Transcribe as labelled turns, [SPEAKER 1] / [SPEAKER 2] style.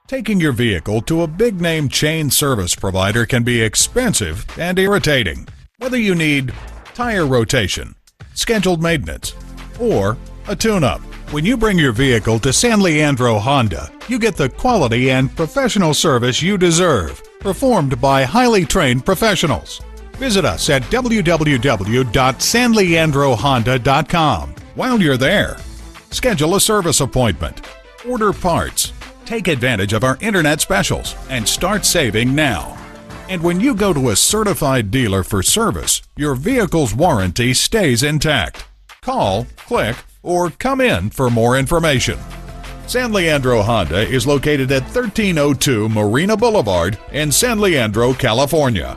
[SPEAKER 1] Taking your vehicle to a big-name chain service provider can be expensive and irritating. Whether you need tire rotation, scheduled maintenance, or a tune-up, when you bring your vehicle to San Leandro Honda, you get the quality and professional service you deserve, performed by highly trained professionals. Visit us at www.sanleandrohonda.com. While you're there, schedule a service appointment, order parts, take advantage of our internet specials, and start saving now. And when you go to a certified dealer for service, your vehicle's warranty stays intact. Call, click, or come in for more information. San Leandro Honda is located at 1302 Marina Boulevard in San Leandro, California.